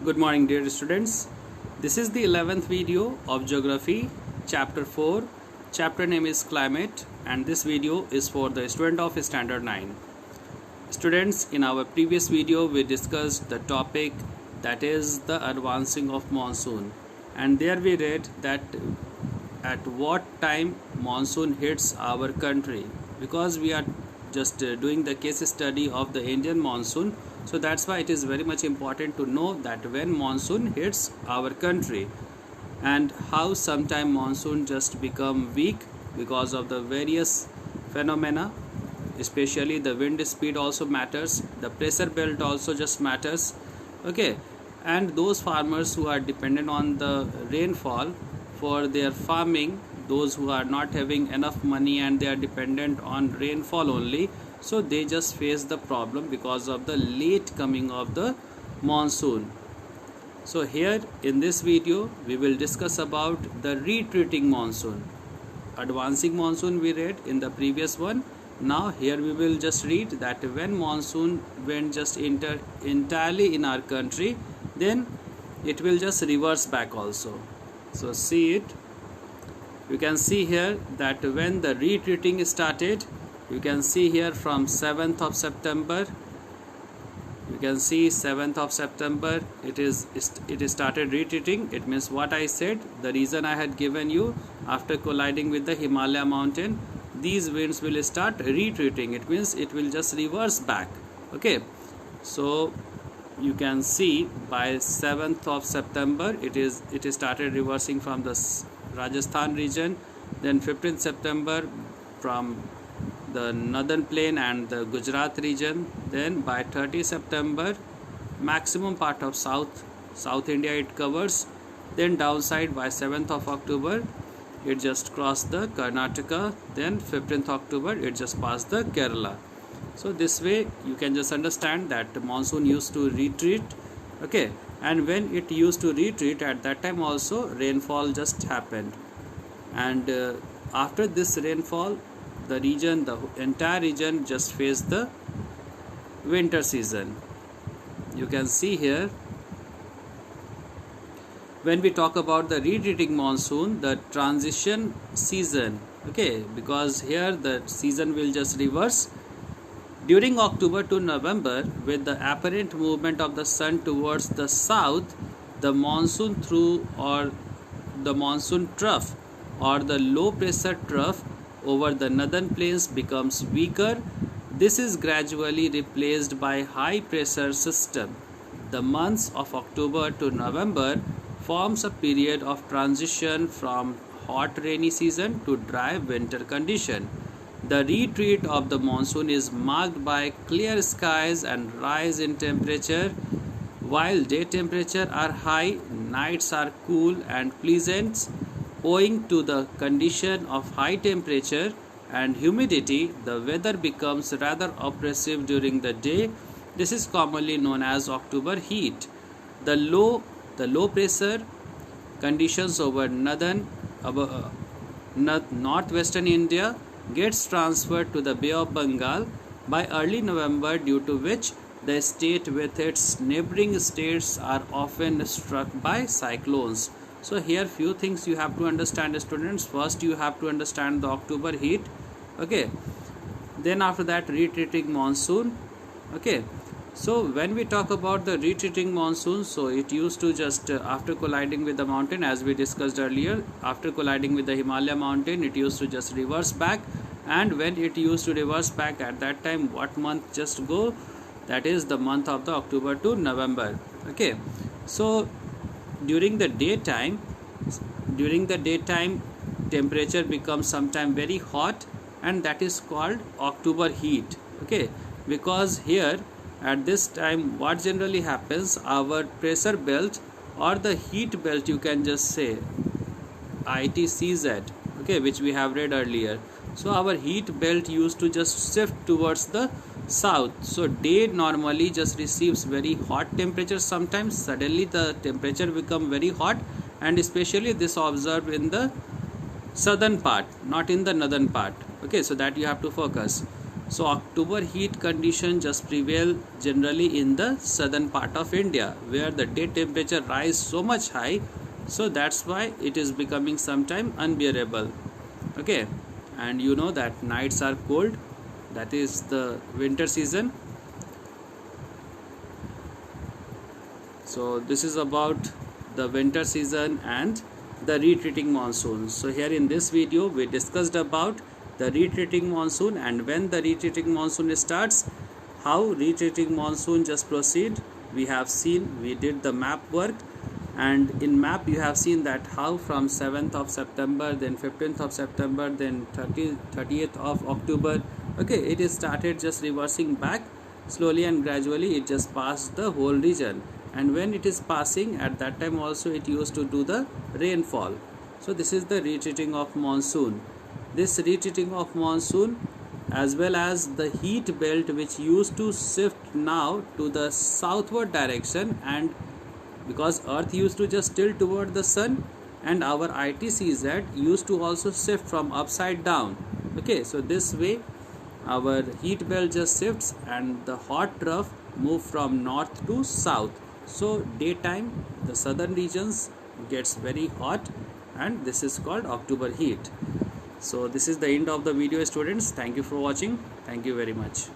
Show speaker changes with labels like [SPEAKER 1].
[SPEAKER 1] Good morning dear students. This is the 11th video of Geography Chapter 4. Chapter name is Climate and this video is for the student of Standard 9. Students, in our previous video we discussed the topic that is the advancing of monsoon, and there we read that at what time monsoon hits our country, because we are just doing the case study of the Indian monsoon. So that's why it is very much important to know that when monsoon hits our country and how sometime monsoon just become weak because of the various phenomena, especially the wind speed also matters, the pressure belt also just matters. Okay, and those farmers who are dependent on the rainfall for their farming, those who are not having enough money and they are dependent on rainfall only, so they just face the problem because of the late coming of the monsoon. So here in this video we will discuss about the retreating monsoon. Advancing monsoon we read in the previous one. Now here we will just read that when monsoon wind just enter entirely in our country, then it will just reverse back also. So see it. You can see here that when the retreating started, you can see here from 7th of September, you can see 7th of September it started retreating. It means what I said, the reason I had given you, after colliding with the Himalaya mountain, these winds will start retreating. It means it will just reverse back. Okay, so you can see by 7th of September it started reversing from the Rajasthan region, then 15th September from the northern plain and the Gujarat region, then by 30th September maximum part of South India it covers, then downside by 7th of October it just crossed the Karnataka, then 15th October it just passed the Kerala. So this way you can just understand that the monsoon used to retreat. Okay, and when it used to retreat, at that time also rainfall just happened, and after this rainfall the entire region just faced the winter season. You can see here when we talk about the retreating monsoon, the transition season, okay, because here the season will just reverse. During October to November, with the apparent movement of the sun towards the south, the monsoon through or the monsoon trough or the low pressure trough over the northern plains becomes weaker. This is gradually replaced by high pressure system. The months of October to November forms a period of transition from hot rainy season to dry winter condition. The retreat of the monsoon is marked by clear skies and rise in temperature. While day temperature are high, nights are cool and pleasant. Owing to the condition of high temperature and humidity, the weather becomes rather oppressive during the day. This is commonly known as October heat. The low pressure conditions over northwestern India gets transferred to the Bay of Bengal by early November, due to which the state with its neighboring states are often struck by cyclones. So here few things you have to understand, students. First you have to understand the October heat. Okay, then after that retreating monsoon. Okay, so when we talk about the retreating monsoon, so it used to just after colliding with the mountain, as we discussed earlier, after colliding with the Himalaya mountain it used to just reverse back. And when it used to reverse back, at that time what month just go, that is the month of the October to November. Okay, so during the daytime temperature becomes sometime very hot, and that is called October heat. Okay, because here at this time what generally happens, our pressure belt or the heat belt, you can just say ITCZ, okay, which we have read earlier. So our heat belt used to just shift towards the south. So day normally just receives very hot temperature. Sometimes suddenly the temperature become very hot, and especially this observed in the southern part, not in the northern part. Okay, so that you have to focus. So October heat condition just prevail generally in the southern part of India, where the day temperature rise so much high, so that's why it is becoming sometime unbearable. Okay, and you know that nights are cold, that is the winter season. So this is about the winter season and the retreating monsoon. So here in this video we discussed about the retreating monsoon, and when the retreating monsoon starts, how retreating monsoon just proceed. We have seen, we did the map work, and in map you have seen that how from 7th of September, then 15th of September, then 30th of October, okay, it is started just reversing back slowly and gradually. It just passed the whole region, and when it is passing, at that time also it used to do the rainfall. So this is the retreating of monsoon. This retreating of monsoon, as well as the heat belt which used to shift now to the southward direction, and because earth used to just tilt toward the sun, and our ITCZ used to also shift from upside down. Okay, so this way our heat belt just shifts and the hot trough move from north to south. So daytime the southern regions gets very hot, and this is called October heat. So this is the end of the video, students. Thank you for watching. Thank you very much.